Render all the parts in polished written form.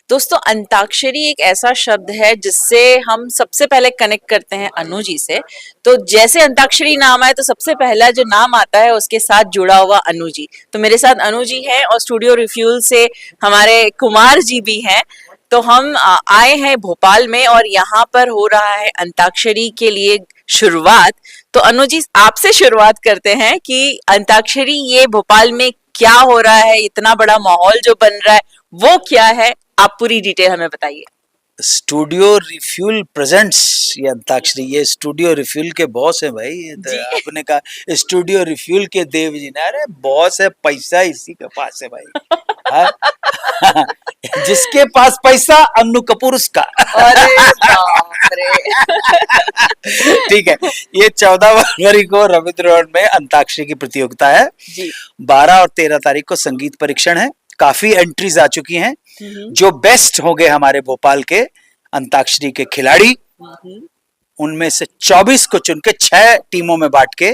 दोस्तों अंताक्षरी एक ऐसा शब्द है जिससे हम सबसे पहले कनेक्ट करते हैं अनु जी से। तो जैसे अंताक्षरी नाम आए तो सबसे पहला जो नाम आता है उसके साथ जुड़ा हुआ अनु जी। तो मेरे साथ अनु जी हैं और स्टूडियो रिफ्यूल से हमारे कुमार जी भी हैं। तो हम आए हैं भोपाल में और यहाँ पर हो रहा है अंताक्षरी के लिए शुरुआत। तो अनु जी आपसे शुरुआत करते हैं कि अंताक्षरी ये भोपाल में क्या हो रहा है, इतना बड़ा माहौल जो बन रहा है वो क्या है, आप पूरी डिटेल हमें बताइए। स्टूडियो रिफ्यूल प्रेजेंट्स ये अंताक्षरी, ये स्टूडियो रिफ्यूल के बॉस है भाई। ये तो आपने कहा स्टूडियो रिफ्यूल के देव जी ने, अरे बॉस है, पैसा इसी के पास है भाई। हाँ? जिसके पास पैसा अन्नू कपूर उसका। अरे बाप रे। ठीक है, ये 14 फरवरी को रविंद्र रोड में अंताक्षरी की प्रतियोगिता है जी। 12 और 13 तारीख को संगीत परीक्षण है। काफी एंट्रीज आ चुकी हैं। जो बेस्ट होंगे हमारे भोपाल के अंताक्षरी के खिलाड़ी, उनमें से 24 को चुन के 6 टीमों में बांट के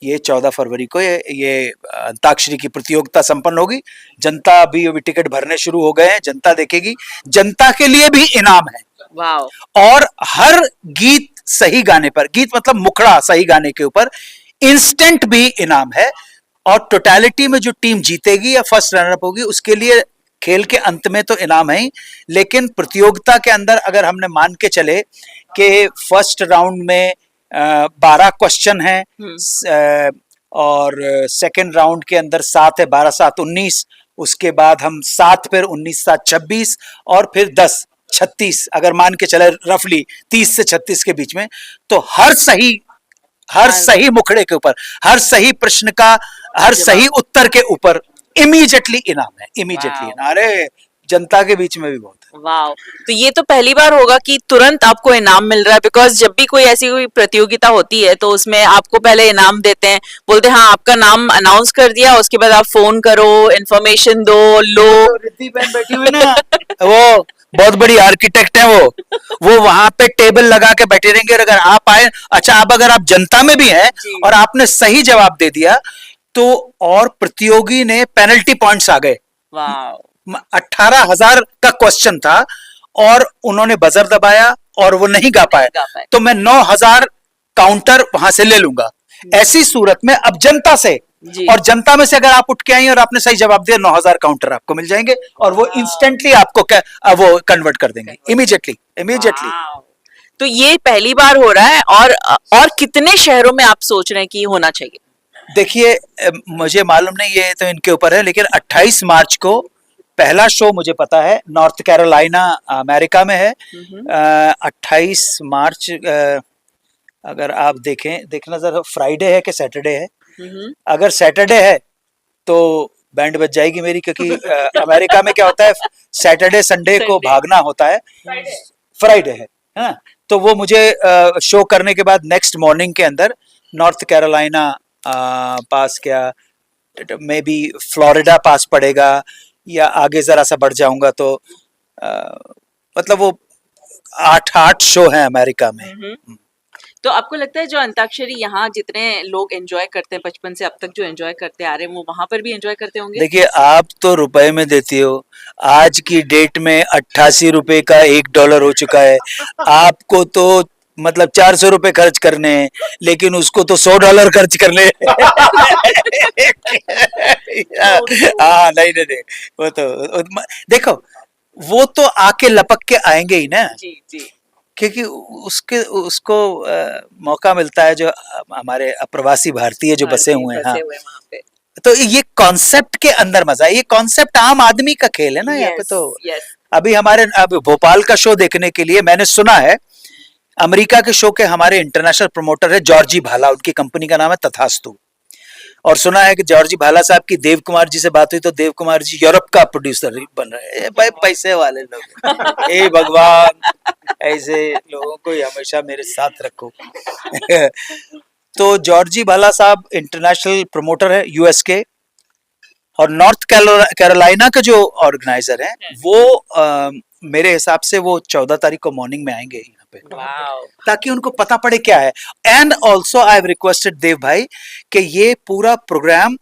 ये 14 फरवरी को ये अंताक्षरी की प्रतियोगिता संपन्न होगी। जनता अभी टिकट भरने शुरू हो गए हैं, जनता देखेगी। जनता के लिए भी इनाम है। वाह। और हर गीत सही गाने पर, गीत मतलब मुखड़ा सही गाने के ऊपर इंस्टेंट भी इनाम है। और टोटलिटी में जो टीम जीतेगी या फर्स्ट रनर अप होगी उसके लिए खेल के अंत में तो इनाम है ही, लेकिन प्रतियोगिता के अंदर अगर हमने मान के चले कि फर्स्ट राउंड में 12 क्वेश्चन है और सेकंड राउंड के अंदर 7 है, 12 7 19, उसके बाद हम 7 फिर 19 7 26 और फिर 10 36, अगर मान के चले रफली 30 से 36 के बीच में, तो हर सही मुखड़े के ऊपर, हर सही प्रश्न का, हर सही उत्तर के ऊपर इमीडिएटली इनाम है। इमीडिएटली इनाम, अरे जनता के बीच में भी बहुत है। वाह। तो ये तो पहली बार होगा कि तुरंत आपको इनाम मिल रहा है, बिकॉज जब भी कोई ऐसी कोई प्रतियोगिता होती है तो उसमें आपको पहले इनाम देते हैं, बोलते हैं हाँ आपका नाम अनाउंस कर दिया, उसके बाद आप फोन करो, इन्फॉर्मेशन दो, लो। रिद्धि बहन बैठी हुई ना, वो बहुत बड़ी आर्किटेक्ट है। वो वहां पे टेबल लगा के बैठे रहेंगे। और अगर आप आए, अच्छा अब अगर आप जनता में भी हैं और आपने सही जवाब दे दिया तो और प्रतियोगी ने पेनल्टी पॉइंट्स आ गए। 18,000 का क्वेश्चन था और उन्होंने बजर दबाया और वो नहीं गा पाए, तो मैं 9,000 काउंटर वहां से ले लूंगा। ऐसी सूरत में अब जनता से, और जनता में से अगर आप उठ के आई और आपने सही जवाब दिया, 9,000 काउंटर आपको मिल जाएंगे और वो इंस्टेंटली आपको वो कन्वर्ट कर देंगे इमीडिएटली। तो ये पहली बार हो रहा है और कितने शहरों में आप सोच रहे हैं कि होना चाहिए? देखिए मुझे मालूम नहीं, ये तो इनके ऊपर है, लेकिन 28 मार्च को पहला शो मुझे पता है नॉर्थ कैरोलिना अमेरिका में है। 28 मार्च अगर आप देखना जरा फ्राइडे है कि सैटरडे है। अगर सैटरडे है तो बैंड बज जाएगी मेरी, क्योंकि अमेरिका में क्या होता है, सैटरडे संडे को भागना होता है। फ्राइडे है ना, तो वो मुझे शो करने के बाद नेक्स्ट मॉर्निंग के अंदर नॉर्थ कैरोलिना पास, क्या मे बी फ्लोरिडा पास पड़ेगा, या आगे जरा सा बढ़ जाऊंगा तो मतलब वो 8 शो हैं अमेरिका में। तो आपको लगता है जो अंताक्षरी यहाँ जितने लोग एंजॉय करते हैं बचपन से अब तक जो एंजॉय करते आ रहे हैं, वो वहां पर भी एंजॉय करते होंगे? देखिए आप तो रुपए में देती हो, आज की डेट में 88 रुपए का $1 हो चुका है। आपको तो मतलब 400 रुपए खर्च करने हैं, लेकिन उसको तो $100 खर्च करने। हाँ नहीं, वो तो देखो, वो तो आके लपक के आएंगे ही ना। जी। क्योंकि उसको मौका मिलता है, जो हमारे अप्रवासी भारतीय जो बसे हुए हैं। हाँ, तो ये कॉन्सेप्ट के अंदर मजा है। ये कॉन्सेप्ट आम आदमी का खेल है ना। यहाँ पे तो अभी अब भोपाल का शो देखने के लिए मैंने सुना है, अमेरिका के शो के हमारे इंटरनेशनल प्रमोटर है जॉर्जी भाला, उनकी कंपनी का नाम है तथास्तु। और सुना है कि जॉर्जी भाला साहब की देव कुमार जी से बात हुई तो देव कुमार जी यूरोप का प्रोड्यूसर बन रहे हैं। भाई पैसे वाले लोग, हे भगवान ऐसे लोगों को हमेशा मेरे साथ रखो। तो जॉर्जी भाला साहब इंटरनेशनल प्रमोटर है यूएस के, और नॉर्थ कैरोलिना के जो ऑर्गेनाइजर हैं वो मेरे हिसाब से वो 14 तारीख को मॉर्निंग में आएंगे यहाँ पे, ताकि उनको पता पड़े क्या है। And also I have requested Dev भाई कि ये पूरा प्रोग्राम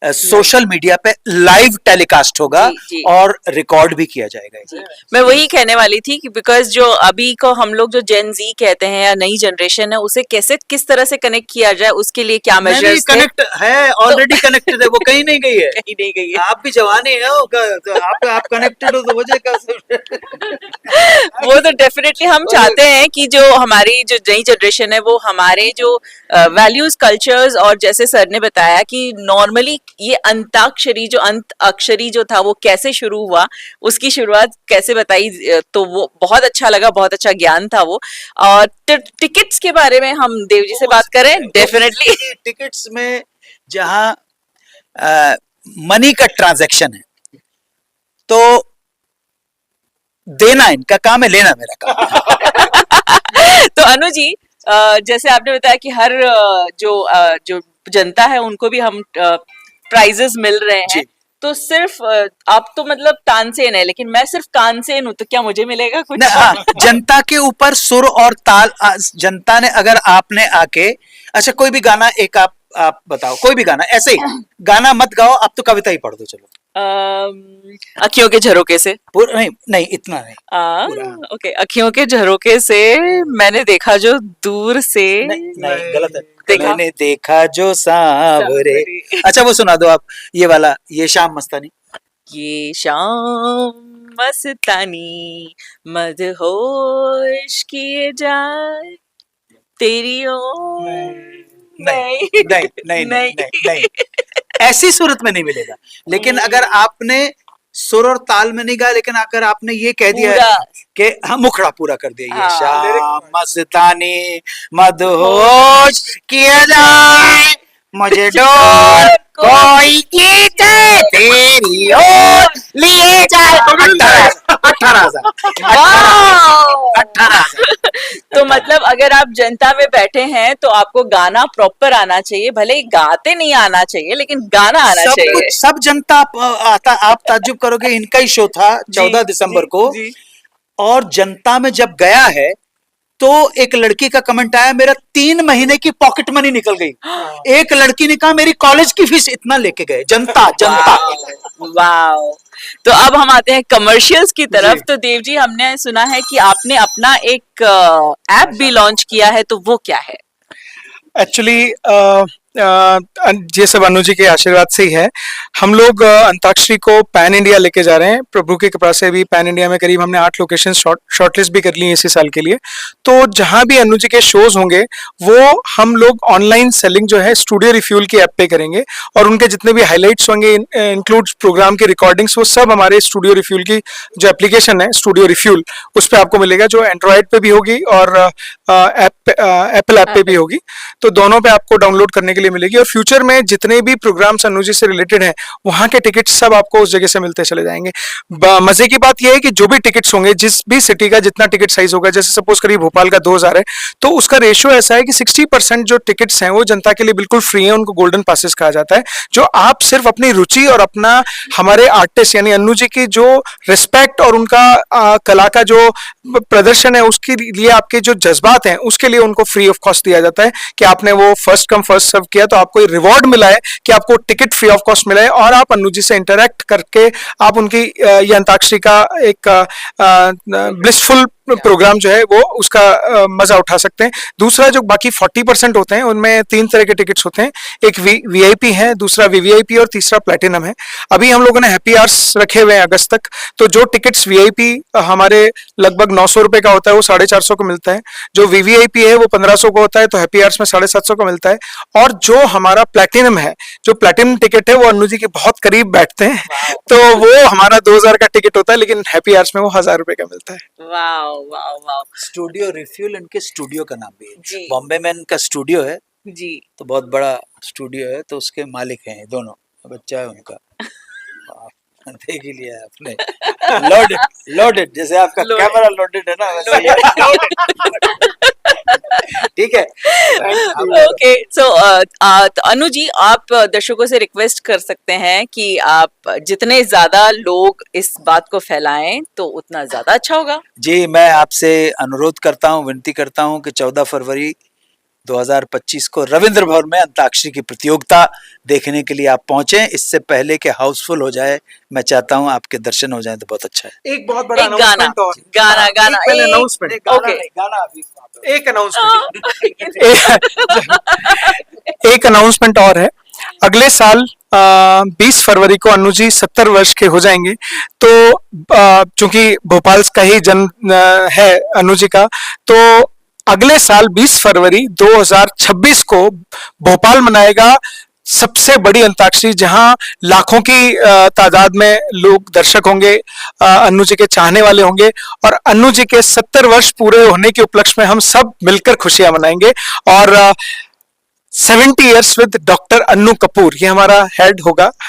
सोशल मीडिया पे लाइव टेलीकास्ट होगा जी, जी। और रिकॉर्ड भी किया जाएगा। मैं वही कहने वाली थी कि बिकॉज जो अभी को हम लोग जो जेन जी कहते हैं या नई जनरेशन है उसे कैसे किस तरह से कनेक्ट किया जाए उसके लिए क्या नहीं मेजर्स थे। कनेक्ट है, ऑलरेडी कनेक्टेड है, वो कहीं नहीं गई है। कहीं नहीं गई है। आप भी जवान ही हो, तो आप कनेक्टेड हो तो वजह का वो तो डेफिनेटली हम चाहते हैं कि जो हमारी जो नई जनरेशन है वो हमारे जो वैल्यूज कल्चर्स और जैसे सर ने बताया कि नॉर्मली ये अंताक्षरी जो अंत अक्षरी जो था वो कैसे शुरू हुआ उसकी शुरुआत कैसे बताई, तो वो बहुत अच्छा लगा, बहुत अच्छा ज्ञान था वो। और टिकट्स के बारे में हम देव जी से बात करें डेफिनेटली। टिकट्स में जहां मनी का ट्रांजैक्शन है तो देना इनका काम है, लेना मेरा काम है। तो अनु जी जैसे आपने बताया कि हर जो जनता है उनको भी हम प्राइजेस मिल रहे हैं, जी। तो सिर्फ आप तो मतलब तानसेन है लेकिन मैं सिर्फ कानसेन हूँ, तो क्या मुझे मिलेगा कुछ? हाँ, जनता के ऊपर सुर और ताल, जनता ने अगर आपने आके, अच्छा कोई भी गाना एक आप बताओ, कोई भी गाना, ऐसे ही गाना मत गाओ, आप तो कविता ही पढ़ दो चलो। अखियों के झरोके से। पूरा नहीं, नहीं इतना नहीं। ओके, अखियों के झरोके से मैंने देखा जो दूर से। नहीं, नहीं गलत है। देखा? मैंने देखा जो सांवरे। सांवरे। अच्छा वो सुना दो आप, ये वाला, ये शाम मस्तानी। ये शाम मस्तानी मदहोश किए जाए तेरी ओर। नहीं नहीं नहीं नहीं नहीं, ऐसी सूरत में नहीं मिलेगा। लेकिन अगर आपने सुर और ताल में नहीं गाया, लेकिन अगर आपने ये कह दिया पूरा। कि हाँ मुखड़ा पूरा कर दिया, ये हाँ। शाम मस्तानी मदहोश किया जाए मुझे डोर कोई खींचे तेरी ओर लिए जाए। 18,000 तो मतलब अगर आप जनता में बैठे हैं तो आपको गाना प्रॉपर आना चाहिए, भले ही गाते नहीं आना चाहिए लेकिन गाना आना सब चाहिए। कुछ, सब जनता आता, आप ताज्जुब करोगे, इनका ही शो था 14 दिसंबर को, जी। और जनता में जब गया है तो एक लड़की का कमेंट आया, मेरा 3 महीने की पॉकेट मनी निकल गई। एक लड़की ने कहा मेरी कॉलेज की फीस इतना लेके गए। जनता जनता। वाओ। तो अब हम आते हैं कमर्शियल्स की तरफ। जी। तो देव जी हमने सुना है कि आपने अपना एक ऐप भी लॉन्च किया है, तो वो क्या है? एक्चुअली ये सब अनु जी के आशीर्वाद से ही है। हम लोग अंताक्षरी को पैन इंडिया लेके जा रहे हैं। प्रभु की कृपा से भी पैन इंडिया में करीब हमने 8 लोकेशन शॉर्टलिस्ट भी कर ली है इसी साल के लिए। तो जहां भी अनु जी के शोज होंगे वो हम लोग ऑनलाइन सेलिंग जो है स्टूडियो रिफ्यूल की ऐप पे करेंगे, और उनके जितने भी हाईलाइट्स होंगे, इंक्लूड प्रोग्राम की रिकॉर्डिंग्स, वो सब हमारे स्टूडियो रिफ्यूल की जो एप्लीकेशन है स्टूडियो रिफ्यूल, उस पर आपको मिलेगा, जो एंड्रॉयड पे भी होगी और एप्पल ऐप पे भी होगी। तो दोनों पे आपको डाउनलोड करने के लिए मिलेगी। और फ्यूचर में जितने भी प्रोग्राम्स अनु जी से रिलेटेड हैं वहां के टिकट्स सब आपको उस जगह से मिलते चले जाएंगे। मजे की बात यह है कि जो भी टिकट्स होंगे, जिस भी सिटी का जितना टिकट साइज होगा, जैसे सपोज करिए भोपाल का 2000 है, तो उसका रेशियो ऐसा है कि 60% जो टिकट्स हैं वो जनता के लिए बिल्कुल फ्री है, उनको गोल्डन पासेस कहा जाता है, जो आप सिर्फ अपनी रुचि और अपना हमारे आर्टिस्ट यानी अनु जी की जो रिस्पेक्ट और उनका कला का जो प्रदर्शन है उसके लिए आपके जो जज्बात हैं उसके लिए उनको फ्री ऑफ कॉस्ट दिया जाता है कि आपने वो फर्स्ट कम फर्स्ट सर्व किया तो आपको रिवॉर्ड मिला है कि आपको टिकट फ्री ऑफ कॉस्ट मिला है, और आप अनु जी से इंटरेक्ट करके आप उनकी ये अंताक्षरी का एक ब्लिसफुल प्रोग्राम जो है वो उसका मजा उठा सकते हैं। दूसरा जो बाकी 40% होते हैं उनमें 3 तरह के टिकट्स होते हैं, एक वीआईपी है, दूसरा वीवीआईपी और तीसरा प्लेटिनम है। अभी हम लोगों ने हैप्पी आवर्स रखे हुए हैं अगस्त तक, तो जो टिकट्स वीआईपी हमारे लगभग 900 रुपए का होता है वो 450 को मिलता है, जो वीवीआईपी है वो 1500 को होता है, तो हैप्पी आवर्स में 750 को मिलता है। और जो हमारा प्लेटिनम है, जो प्लेटिनम टिकट है वो अनु जी के बहुत करीब बैठते हैं, तो वो हमारा 2000 का टिकट होता है, लेकिन हैप्पी आवर्स में वो 1000 रुपए का मिलता है। Wow wow wow. Studio refuel इनके स्टूडियो का नाम भी है। जी। बॉम्बे में इनका स्टूडियो है, जी। तो बहुत बड़ा स्टूडियो है, तो उसके मालिक हैं ये दोनों, बच्चा है उनका। देख ही लिया है आपने। लोडेड लोडेड, जैसे आपका Loaded. कैमरा लोडेड है ना, वैसे ये ठीक है। ओके सो तो अनु जी आप दर्शकों से रिक्वेस्ट कर सकते हैं कि आप जितने ज्यादा लोग इस बात को फैलाएं तो उतना ज्यादा अच्छा होगा। जी, मैं आपसे अनुरोध करता हूँ, विनती करता हूँ कि 14 फरवरी 2025 को रविंद्र भवन में अंताक्षरी की प्रतियोगिता देखने के लिए आप पहुंचे। इससे पहले कि हाउसफुल हो जाए, मैं चाहता हूं आपके दर्शन हो जाएं तो बहुत अच्छा है। एक बहुत बड़ा एक गाना announcement और गाना गाना एक पहले एक- announcement, ओके एक अनाउंसमेंट एक अनाउंसमेंट और है। अगले साल 20 फरवरी को अनु जी 70 वर्ष के हो जाएंगे। तो चूंकि भोपाल का ही जन्म है अनु जी का, तो अगले साल 20 फरवरी 2026 को भोपाल मनाएगा सबसे बड़ी अंताक्षरी, जहां लाखों की तादाद में लोग दर्शक होंगे, अन्नू जी के चाहने वाले होंगे, और अन्नू जी के 70 वर्ष पूरे होने के उपलक्ष्य में हम सब मिलकर खुशियां मनाएंगे। और 70 years with doctor Annu Kapoor, ये हमारा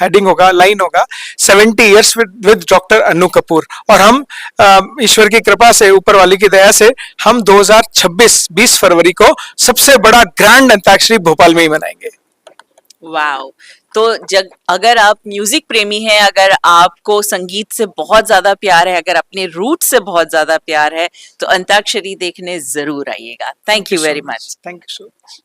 हेडिंग होगा, लाइन होगा, 70 years with doctor Annu Kapoor. और हम ईश्वर की कृपा से, ऊपर वाली की दया से, हम 2026 20 फरवरी को सबसे बड़ा ग्रैंड अंताक्षरी भोपाल में ही मनाएंगे। वाओ। तो अगर आप म्यूजिक प्रेमी हैं, अगर आपको संगीत से बहुत ज्यादा प्यार है, अगर अपने रूट से बहुत ज्यादा प्यार है, तो अंताक्षरी देखने जरूर आइएगा। Thank you very much. Thank you so much.